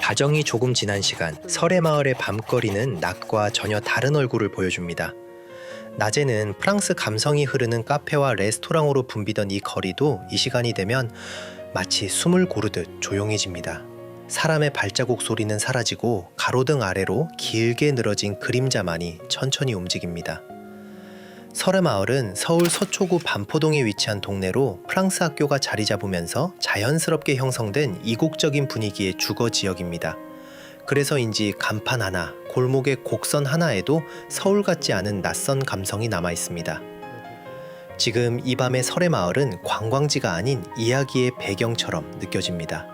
가정이 조금 지난 시간, 설해마을의 밤거리는 낮과 전혀 다른 얼굴을 보여줍니다. 낮에는 프랑스 감성이 흐르는 카페와 레스토랑으로 붐비던 이 거리도 이 시간이 되면 마치 숨을 고르듯 조용해집니다. 사람의 발자국 소리는 사라지고 가로등 아래로 길게 늘어진 그림자만이 천천히 움직입니다. 설해마을은 서울 서초구 반포동에 위치한 동네로 프랑스 학교가 자리 잡으면서 자연스럽게 형성된 이국적인 분위기의 주거 지역입니다. 그래서인지 간판 하나, 골목의 곡선 하나에도 서울 같지 않은 낯선 감성이 남아 있습니다. 지금 이 밤의 설해마을은 관광지가 아닌 이야기의 배경처럼 느껴집니다.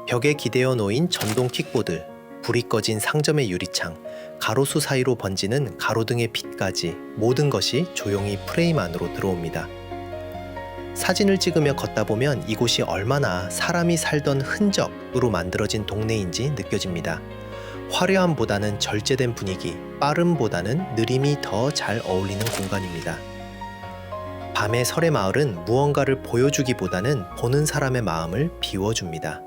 벽에 기대어 놓인 전동 킥보드, 불이 꺼진 상점의 유리창, 가로수 사이로 번지는 가로등의 빛까지 모든 것이 조용히 프레임 안으로 들어옵니다. 사진을 찍으며 걷다 보면 이곳이 얼마나 사람이 살던 흔적으로 만들어진 동네인지 느껴집니다. 화려함보다는 절제된 분위기, 빠름보다는 느림이 더 잘 어울리는 공간입니다. 밤의 설해마을은 무언가를 보여주기보다는 보는 사람의 마음을 비워줍니다.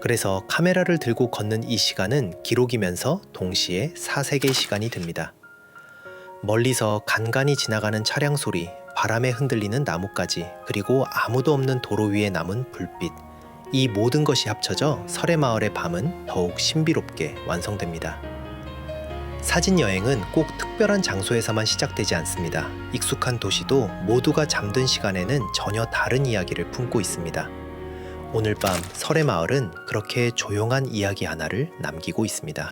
그래서 카메라를 들고 걷는 이 시간은 기록이면서 동시에 사색의 시간이 됩니다. 멀리서 간간히 지나가는 차량 소리, 바람에 흔들리는 나뭇가지, 그리고 아무도 없는 도로 위에 남은 불빛, 이 모든 것이 합쳐져 설해마을의 밤은 더욱 신비롭게 완성됩니다. 사진 여행은 꼭 특별한 장소에서만 시작되지 않습니다. 익숙한 도시도 모두가 잠든 시간에는 전혀 다른 이야기를 품고 있습니다. 오늘 밤 설해마을은 그렇게 조용한 이야기 하나를 남기고 있습니다.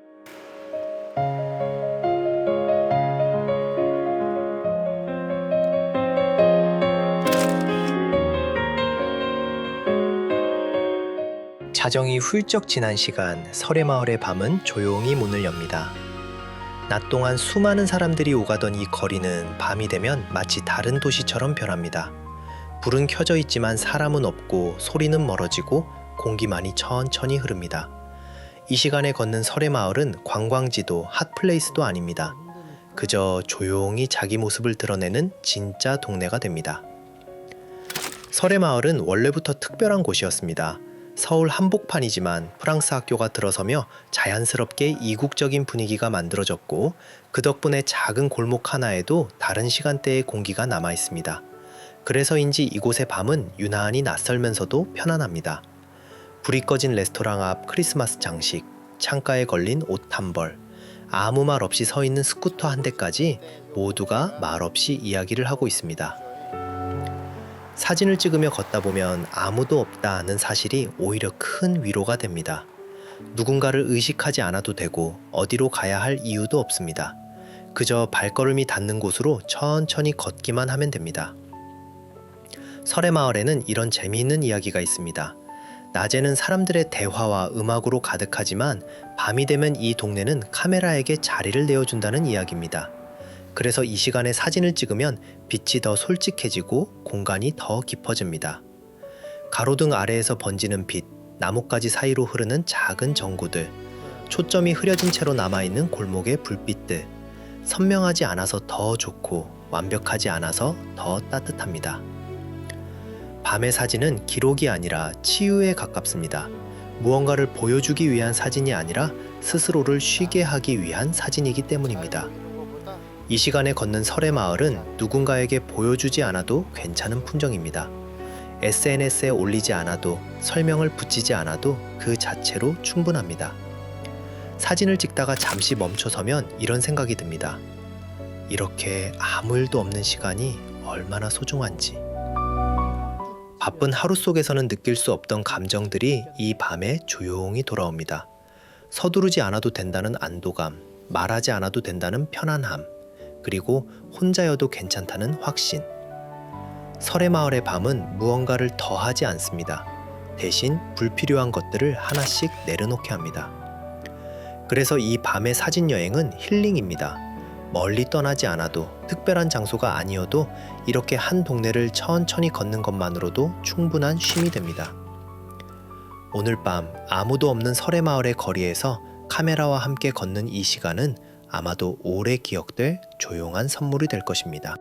자정이 훌쩍 지난 시간, 설해마을의 밤은 조용히 문을 엽니다. 낮 동안 수많은 사람들이 오가던 이 거리는 밤이 되면 마치 다른 도시처럼 변합니다. 불은 켜져 있지만 사람은 없고 소리는 멀어지고 공기만이 천천히 흐릅니다. 이 시간에 걷는 설해마을은 관광지도 핫플레이스도 아닙니다. 그저 조용히 자기 모습을 드러내는 진짜 동네가 됩니다. 설해마을은 원래부터 특별한 곳이었습니다. 서울 한복판이지만 프랑스 학교가 들어서며 자연스럽게 이국적인 분위기가 만들어졌고 그 덕분에 작은 골목 하나에도 다른 시간대의 공기가 남아 있습니다. 그래서인지 이곳의 밤은 유난히 낯설면서도 편안합니다. 불이 꺼진 레스토랑 앞 크리스마스 장식, 창가에 걸린 옷 한 벌, 아무 말 없이 서 있는 스쿠터 한 대까지 모두가 말없이 이야기를 하고 있습니다. 사진을 찍으며 걷다 보면 아무도 없다는 사실이 오히려 큰 위로가 됩니다. 누군가를 의식하지 않아도 되고 어디로 가야 할 이유도 없습니다. 그저 발걸음이 닿는 곳으로 천천히 걷기만 하면 됩니다. 설해마을에는 이런 재미있는 이야기가 있습니다. 낮에는 사람들의 대화와 음악으로 가득하지만 밤이 되면 이 동네는 카메라에게 자리를 내어준다는 이야기입니다. 그래서 이 시간에 사진을 찍으면 빛이 더 솔직해지고 공간이 더 깊어집니다. 가로등 아래에서 번지는 빛, 나뭇가지 사이로 흐르는 작은 전구들, 초점이 흐려진 채로 남아있는 골목의 불빛들, 선명하지 않아서 더 좋고 완벽하지 않아서 더 따뜻합니다. 밤의 사진은 기록이 아니라 치유에 가깝습니다. 무언가를 보여주기 위한 사진이 아니라 스스로를 쉬게 하기 위한 사진이기 때문입니다. 이 시간에 걷는 설해마을은 누군가에게 보여주지 않아도 괜찮은 풍경입니다. SNS에 올리지 않아도 설명을 붙이지 않아도 그 자체로 충분합니다. 사진을 찍다가 잠시 멈춰서면 이런 생각이 듭니다. 이렇게 아무 일도 없는 시간이 얼마나 소중한지. 바쁜 하루 속에서는 느낄 수 없던 감정들이 이 밤에 조용히 돌아옵니다. 서두르지 않아도 된다는 안도감, 말하지 않아도 된다는 편안함, 그리고 혼자여도 괜찮다는 확신. 설해마을의 밤은 무언가를 더하지 않습니다. 대신 불필요한 것들을 하나씩 내려놓게 합니다. 그래서 이 밤의 사진 여행은 힐링입니다. 멀리 떠나지 않아도, 특별한 장소가 아니어도 이렇게 한 동네를 천천히 걷는 것만으로도 충분한 쉼이 됩니다. 오늘 밤 아무도 없는 설해마을의 거리에서 카메라와 함께 걷는 이 시간은 아마도 오래 기억될 조용한 선물이 될 것입니다.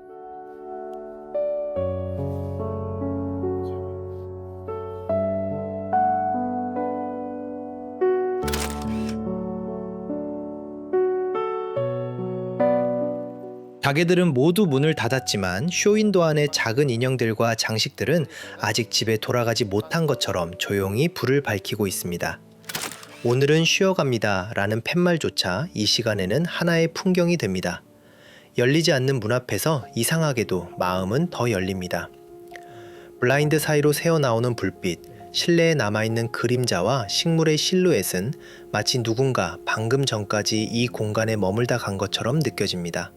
가게들은 모두 문을 닫았지만 쇼윈도 안의 작은 인형들과 장식들은 아직 집에 돌아가지 못한 것처럼 조용히 불을 밝히고 있습니다. 오늘은 쉬어갑니다 라는 팻말조차 이 시간에는 하나의 풍경이 됩니다. 열리지 않는 문 앞에서 이상하게도 마음은 더 열립니다. 블라인드 사이로 새어나오는 불빛, 실내에 남아있는 그림자와 식물의 실루엣은 마치 누군가 방금 전까지 이 공간에 머물다 간 것처럼 느껴집니다.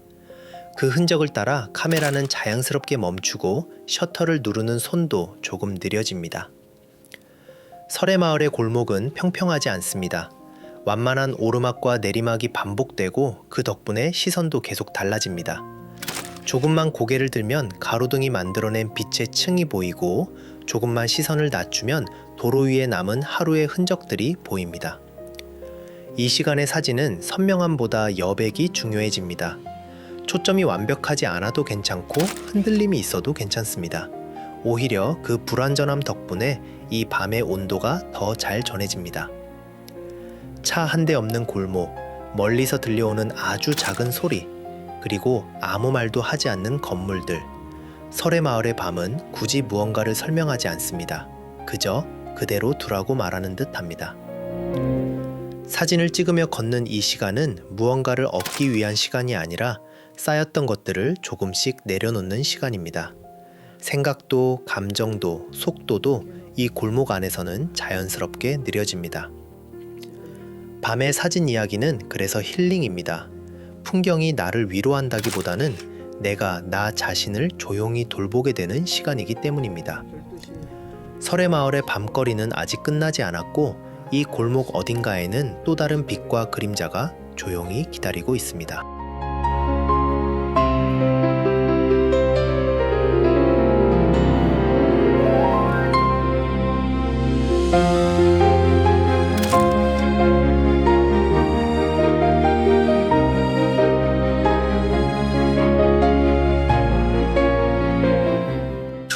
그 흔적을 따라 카메라는 자연스럽게 멈추고 셔터를 누르는 손도 조금 느려집니다. 설해마을의 골목은 평평하지 않습니다. 완만한 오르막과 내리막이 반복되고 그 덕분에 시선도 계속 달라집니다. 조금만 고개를 들면 가로등이 만들어낸 빛의 층이 보이고 조금만 시선을 낮추면 도로 위에 남은 하루의 흔적들이 보입니다. 이 시간의 사진은 선명함보다 여백이 중요해집니다. 초점이 완벽하지 않아도 괜찮고 흔들림이 있어도 괜찮습니다. 오히려 그 불완전함 덕분에 이 밤의 온도가 더 잘 전해집니다. 차 한 대 없는 골목, 멀리서 들려오는 아주 작은 소리, 그리고 아무 말도 하지 않는 건물들. 설해마을의 밤은 굳이 무언가를 설명하지 않습니다. 그저 그대로 두라고 말하는 듯합니다. 사진을 찍으며 걷는 이 시간은 무언가를 얻기 위한 시간이 아니라 쌓였던 것들을 조금씩 내려놓는 시간입니다. 생각도, 감정도, 속도도 이 골목 안에서는 자연스럽게 느려집니다. 밤의 사진 이야기는 그래서 힐링입니다. 풍경이 나를 위로한다기보다는 내가 나 자신을 조용히 돌보게 되는 시간이기 때문입니다. 설해마을의 밤거리는 아직 끝나지 않았고 이 골목 어딘가에는 또 다른 빛과 그림자가 조용히 기다리고 있습니다.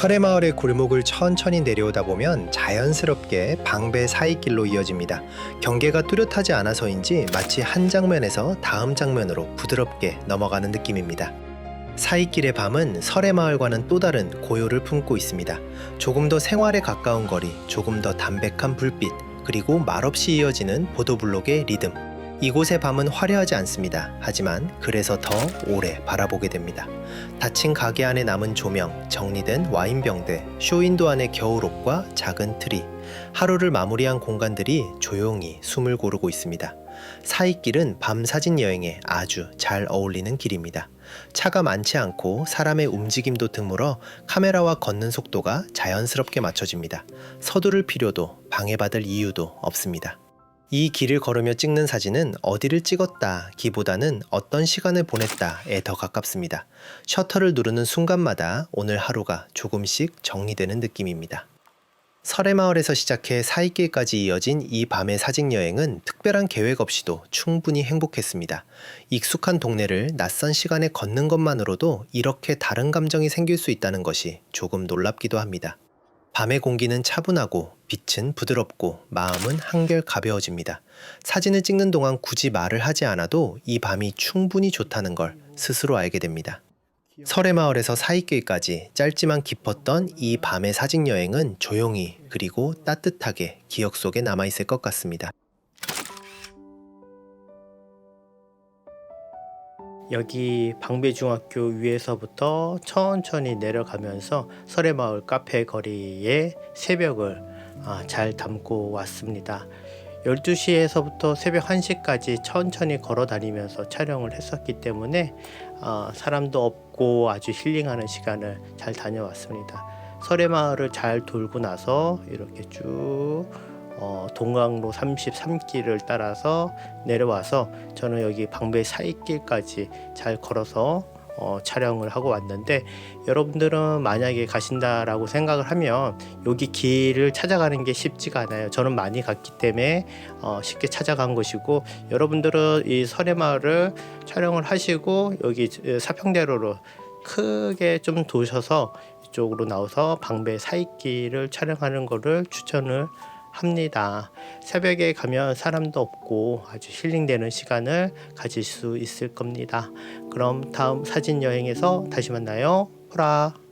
설해마을의 골목을 천천히 내려오다 보면 자연스럽게 방배 사이길로 이어집니다. 경계가 뚜렷하지 않아서인지 마치 한 장면에서 다음 장면으로 부드럽게 넘어가는 느낌입니다. 사이길의 밤은 설해마을과는 또 다른 고요를 품고 있습니다. 조금 더 생활에 가까운 거리, 조금 더 담백한 불빛, 그리고 말없이 이어지는 보도블록의 리듬. 이곳의 밤은 화려하지 않습니다. 하지만 그래서 더 오래 바라보게 됩니다. 닫힌 가게 안에 남은 조명, 정리된 와인병들, 쇼윈도 안의 겨울옷과 작은 트리, 하루를 마무리한 공간들이 조용히 숨을 고르고 있습니다. 사이길은 밤 사진 여행에 아주 잘 어울리는 길입니다. 차가 많지 않고 사람의 움직임도 드물어 카메라와 걷는 속도가 자연스럽게 맞춰집니다. 서두를 필요도 방해받을 이유도 없습니다. 이 길을 걸으며 찍는 사진은 어디를 찍었다 기보다는 어떤 시간을 보냈다에 더 가깝습니다. 셔터를 누르는 순간마다 오늘 하루가 조금씩 정리되는 느낌입니다. 설해마을에서 시작해 사이길까지 이어진 이 밤의 사진 여행은 특별한 계획 없이도 충분히 행복했습니다. 익숙한 동네를 낯선 시간에 걷는 것만으로도 이렇게 다른 감정이 생길 수 있다는 것이 조금 놀랍기도 합니다. 밤의 공기는 차분하고 빛은 부드럽고 마음은 한결 가벼워집니다. 사진을 찍는 동안 굳이 말을 하지 않아도 이 밤이 충분히 좋다는 걸 스스로 알게 됩니다. 설해마을에서 사이길까지 짧지만 깊었던 이 밤의 사진 여행은 조용히 그리고 따뜻하게 기억 속에 남아있을 것 같습니다. 여기 방배중학교 위에서부터 천천히 내려가면서 설해마을 카페 거리의 새벽을 잘 담고 왔습니다. 12시에서부터 새벽 1시까지 천천히 걸어 다니면서 촬영을 했었기 때문에 사람도 없고 아주 힐링하는 시간을 잘 다녀왔습니다. 설해마을을 잘 돌고 나서 이렇게 쭉 동강로 33길을 따라서 내려와서 저는 여기 방배 사이길까지 잘 걸어서 촬영을 하고 왔는데, 여러분들은 만약에 가신다라고 생각을 하면 여기 길을 찾아가는 게 쉽지가 않아요. 저는 많이 갔기 때문에 쉽게 찾아간 것이고, 여러분들은 이 설해마을을 촬영을 하시고 여기 사평대로로 크게 좀 도셔서 이쪽으로 나와서 방배 사이길을 촬영하는 거를 추천을 합니다. 새벽에 가면 사람도 없고 아주 힐링되는 시간을 가질 수 있을 겁니다. 그럼 다음 사진 여행에서 다시 만나요. 호라.